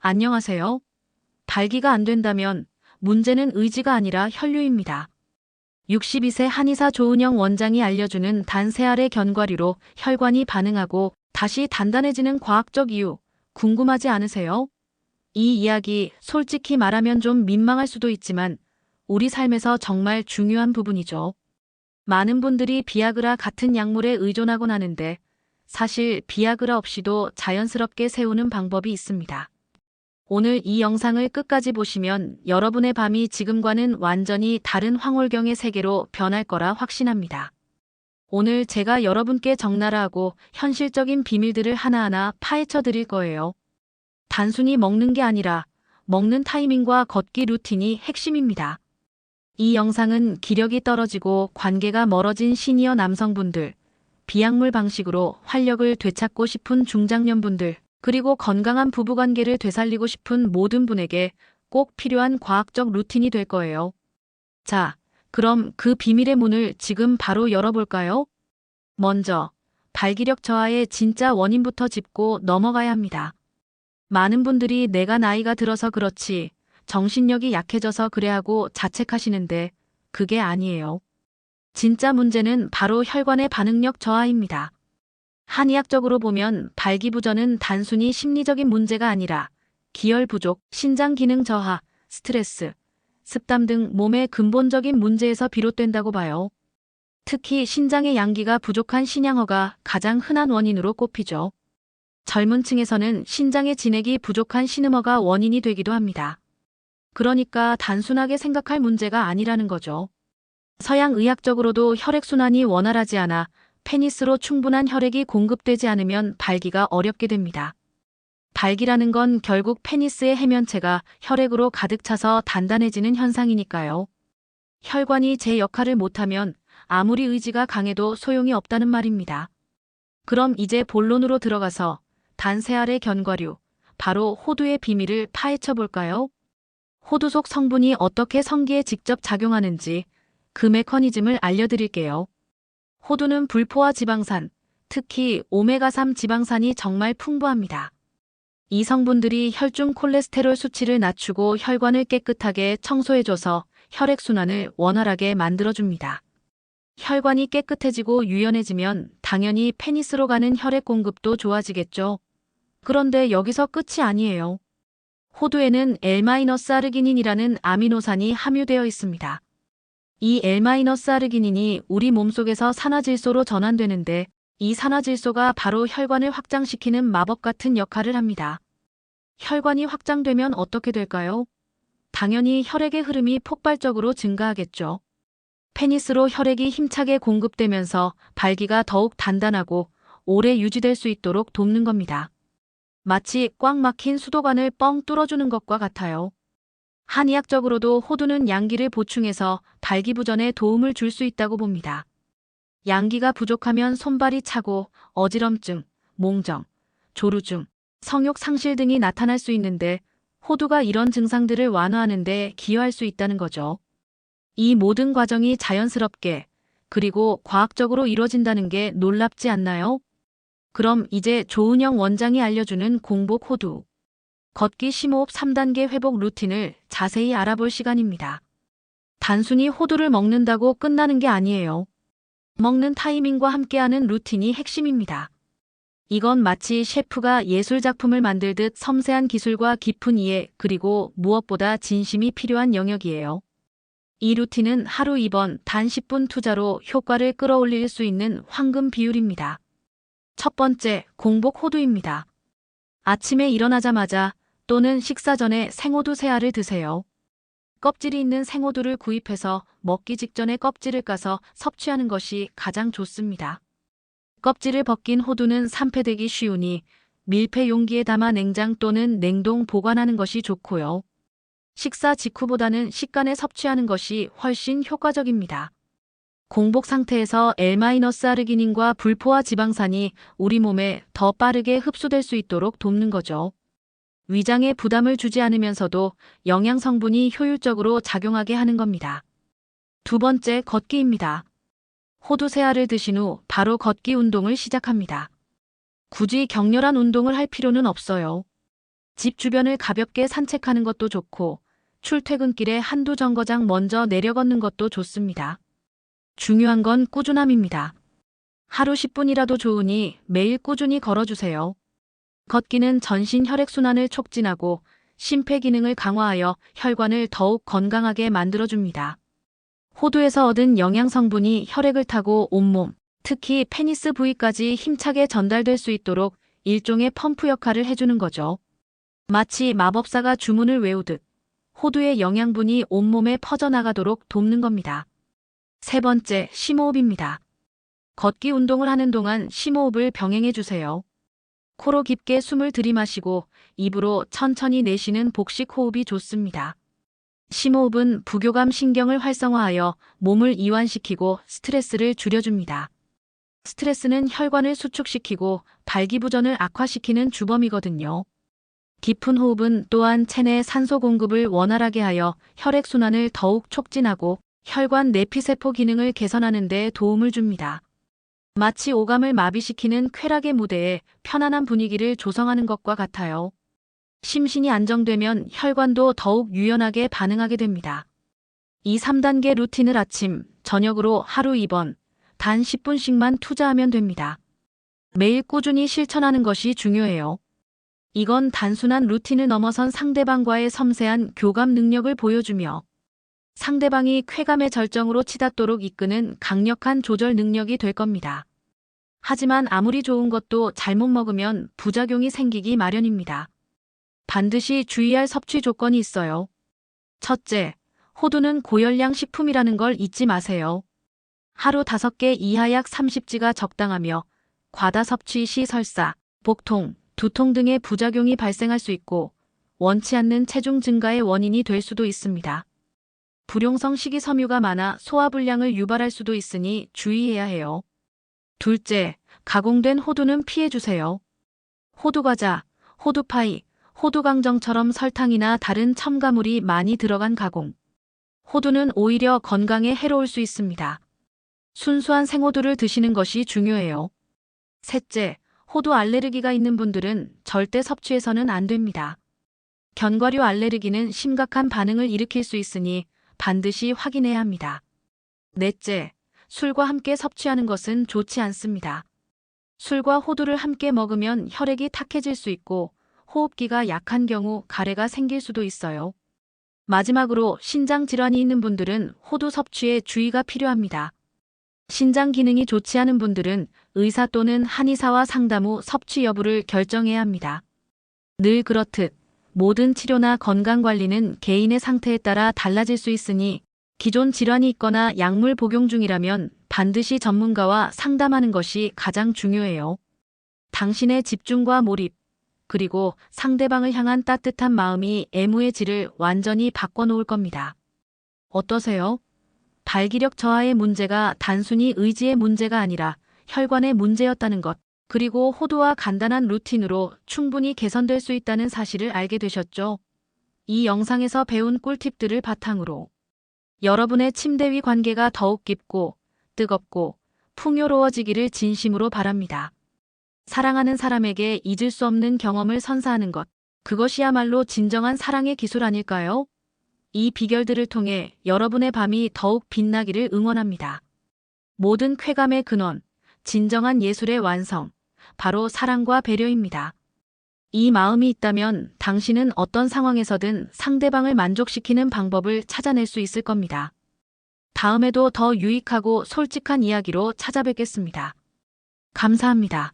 안녕하세요. 발기가 안 된다면 문제는 의지가 아니라 혈류입니다. 62세 한의사 조은영 원장이 알려주는 단 3알의 견과류로 혈관이 반응하고 다시 단단해지는 과학적 이유, 궁금하지 않으세요? 이 이야기 솔직히 말하면 좀 민망할 수도 있지만 우리 삶에서 정말 중요한 부분이죠. 많은 분들이 비아그라 같은 약물에 의존하곤 하는데 사실 비아그라 없이도 자연스럽게 세우는 방법이 있습니다. 오늘 이 영상을 끝까지 보시면 여러분의 밤이 지금과는 완전히 다른 황홀경의 세계로 변할 거라 확신합니다. 오늘 제가 여러분께 적나라하고 현실적인 비밀들을 하나하나 파헤쳐 드릴 거예요. 단순히 먹는 게 아니라 먹는 타이밍과 걷기 루틴이 핵심입니다. 이 영상은 기력이 떨어지고 관계가 멀어진 시니어 남성분들, 비약물 방식으로 활력을 되찾고 싶은 중장년분들, 그리고 건강한 부부관계를 되살리고 싶은 모든 분에게 꼭 필요한 과학적 루틴이 될 거예요. 자, 그럼 그 비밀의 문을 지금 바로 열어볼까요? 먼저, 발기력 저하의 진짜 원인부터 짚고 넘어가야 합니다. 많은 분들이 내가 나이가 들어서 그렇지, 정신력이 약해져서 그래 하고 자책하시는데 그게 아니에요. 진짜 문제는 바로 혈관의 반응력 저하입니다. 한의학적으로 보면 발기부전은 단순히 심리적인 문제가 아니라 기혈 부족, 신장 기능 저하, 스트레스, 습담 등 몸의 근본적인 문제에서 비롯된다고 봐요. 특히 신장의 양기가 부족한 신양어가 가장 흔한 원인으로 꼽히죠. 젊은 층에서는 신장의 진액이 부족한 신음어가 원인이 되기도 합니다. 그러니까 단순하게 생각할 문제가 아니라는 거죠. 서양 의학적으로도 혈액순환이 원활하지 않아 페니스로 충분한 혈액이 공급되지 않으면 발기가 어렵게 됩니다. 발기라는 건 결국 페니스의 해면체가 혈액으로 가득 차서 단단해지는 현상이니까요. 혈관이 제 역할을 못하면 아무리 의지가 강해도 소용이 없다는 말입니다. 그럼 이제 본론으로 들어가서 단 3알의 견과류, 바로 호두의 비밀을 파헤쳐 볼까요? 호두 속 성분이 어떻게 성기에 직접 작용하는지 그 메커니즘을 알려드릴게요. 호두는 불포화 지방산, 특히 오메가3 지방산이 정말 풍부합니다. 이 성분들이 혈중 콜레스테롤 수치를 낮추고 혈관을 깨끗하게 청소해줘서 혈액순환을 원활하게 만들어줍니다. 혈관이 깨끗해지고 유연해지면 당연히 페니스로 가는 혈액 공급도 좋아지겠죠. 그런데 여기서 끝이 아니에요. 호두에는 L-아르기닌이라는 아미노산이 함유되어 있습니다. 이 L-아르기닌이 우리 몸속에서 산화질소로 전환되는데 이 산화질소가 바로 혈관을 확장시키는 마법 같은 역할을 합니다. 혈관이 확장되면 어떻게 될까요? 당연히 혈액의 흐름이 폭발적으로 증가하겠죠. 페니스로 혈액이 힘차게 공급되면서 발기가 더욱 단단하고 오래 유지될 수 있도록 돕는 겁니다. 마치 꽉 막힌 수도관을 뻥 뚫어주는 것과 같아요. 한의학적으로도 호두는 양기를 보충해서 발기부전에 도움을 줄 수 있다고 봅니다. 양기가 부족하면 손발이 차고 어지럼증, 몽정, 조루증, 성욕 상실 등이 나타날 수 있는데 호두가 이런 증상들을 완화하는 데 기여할 수 있다는 거죠. 이 모든 과정이 자연스럽게 그리고 과학적으로 이루어진다는 게 놀랍지 않나요? 그럼 이제 조은영 원장이 알려주는 공복 호두, 걷기 심호흡 3단계 회복 루틴을 자세히 알아볼 시간입니다. 단순히 호두를 먹는다고 끝나는 게 아니에요. 먹는 타이밍과 함께하는 루틴이 핵심입니다. 이건 마치 셰프가 예술작품을 만들듯 섬세한 기술과 깊은 이해 그리고 무엇보다 진심이 필요한 영역이에요. 이 루틴은 하루 2번 단 10분 투자로 효과를 끌어올릴 수 있는 황금 비율입니다. 첫 번째, 공복 호두입니다. 아침에 일어나자마자 또는 식사 전에 생호두 3알을 드세요. 껍질이 있는 생호두를 구입해서 먹기 직전에 껍질을 까서 섭취하는 것이 가장 좋습니다. 껍질을 벗긴 호두는 산패되기 쉬우니 밀폐 용기에 담아 냉장 또는 냉동 보관하는 것이 좋고요. 식사 직후보다는 식간에 섭취하는 것이 훨씬 효과적입니다. 공복 상태에서 L-아르기닌과 불포화 지방산이 우리 몸에 더 빠르게 흡수될 수 있도록 돕는 거죠. 위장에 부담을 주지 않으면서도 영양 성분이 효율적으로 작용하게 하는 겁니다. 두 번째, 걷기입니다. 호두 3알을 드신 후 바로 걷기 운동을 시작합니다. 굳이 격렬한 운동을 할 필요는 없어요. 집 주변을 가볍게 산책하는 것도 좋고 출퇴근길에 한두 정거장 먼저 내려 걷는 것도 좋습니다. 중요한 건 꾸준함입니다. 하루 10분이라도 좋으니 매일 꾸준히 걸어주세요. 걷기는 전신 혈액순환을 촉진하고 심폐기능을 강화하여 혈관을 더욱 건강하게 만들어줍니다. 호두에서 얻은 영양 성분이 혈액을 타고 온몸, 특히 페니스 부위까지 힘차게 전달될 수 있도록 일종의 펌프 역할을 해주는 거죠. 마치 마법사가 주문을 외우듯 호두의 영양분이 온몸에 퍼져나가도록 돕는 겁니다. 세 번째, 심호흡입니다. 걷기 운동을 하는 동안 심호흡을 병행해 주세요. 코로 깊게 숨을 들이마시고 입으로 천천히 내쉬는 복식 호흡이 좋습니다. 심호흡은 부교감 신경을 활성화하여 몸을 이완시키고 스트레스를 줄여줍니다. 스트레스는 혈관을 수축시키고 발기부전을 악화시키는 주범이거든요. 깊은 호흡은 또한 체내 산소 공급을 원활하게 하여 혈액순환을 더욱 촉진하고 혈관 내피세포 기능을 개선하는 데 도움을 줍니다. 마치 오감을 마비시키는 쾌락의 무대에 편안한 분위기를 조성하는 것과 같아요. 심신이 안정되면 혈관도 더욱 유연하게 반응하게 됩니다. 이 3단계 루틴을 아침, 저녁으로 하루 2번, 단 10분씩만 투자하면 됩니다. 매일 꾸준히 실천하는 것이 중요해요. 이건 단순한 루틴을 넘어선 상대방과의 섬세한 교감 능력을 보여주며 상대방이 쾌감의 절정으로 치닫도록 이끄는 강력한 조절 능력이 될 겁니다. 하지만 아무리 좋은 것도 잘못 먹으면 부작용이 생기기 마련입니다. 반드시 주의할 섭취 조건이 있어요. 첫째, 호두는 고열량 식품이라는 걸 잊지 마세요. 하루 5개 이하 약 30지가 적당하며 과다 섭취 시 설사, 복통, 두통 등의 부작용이 발생할 수 있고 원치 않는 체중 증가의 원인이 될 수도 있습니다. 불용성 식이섬유가 많아 소화불량을 유발할 수도 있으니 주의해야 해요. 둘째, 가공된 호두는 피해주세요. 호두과자, 호두파이, 호두강정처럼 설탕이나 다른 첨가물이 많이 들어간 가공. 호두는 오히려 건강에 해로울 수 있습니다. 순수한 생호두를 드시는 것이 중요해요. 셋째, 호두 알레르기가 있는 분들은 절대 섭취해서는 안 됩니다. 견과류 알레르기는 심각한 반응을 일으킬 수 있으니 반드시 확인해야 합니다. 넷째, 술과 함께 섭취하는 것은 좋지 않습니다. 술과 호두를 함께 먹으면 혈액이 탁해질 수 있고 호흡기가 약한 경우 가래가 생길 수도 있어요. 마지막으로 신장 질환이 있는 분들은 호두 섭취에 주의가 필요합니다. 신장 기능이 좋지 않은 분들은 의사 또는 한의사와 상담 후 섭취 여부를 결정해야 합니다. 늘 그렇듯 모든 치료나 건강관리는 개인의 상태에 따라 달라질 수 있으니 기존 질환이 있거나 약물 복용 중이라면 반드시 전문가와 상담하는 것이 가장 중요해요. 당신의 집중과 몰입, 그리고 상대방을 향한 따뜻한 마음이 애무의 질을 완전히 바꿔놓을 겁니다. 어떠세요? 발기력 저하의 문제가 단순히 의지의 문제가 아니라 혈관의 문제였다는 것, 그리고 호두와 간단한 루틴으로 충분히 개선될 수 있다는 사실을 알게 되셨죠? 이 영상에서 배운 꿀팁들을 바탕으로 여러분의 침대 위 관계가 더욱 깊고 뜨겁고 풍요로워지기를 진심으로 바랍니다. 사랑하는 사람에게 잊을 수 없는 경험을 선사하는 것, 그것이야말로 진정한 사랑의 기술 아닐까요? 이 비결들을 통해 여러분의 밤이 더욱 빛나기를 응원합니다. 모든 쾌감의 근원, 진정한 예술의 완성, 바로 사랑과 배려입니다. 이 마음이 있다면 당신은 어떤 상황에서든 상대방을 만족시키는 방법을 찾아낼 수 있을 겁니다. 다음에도 더 유익하고 솔직한 이야기로 찾아뵙겠습니다. 감사합니다.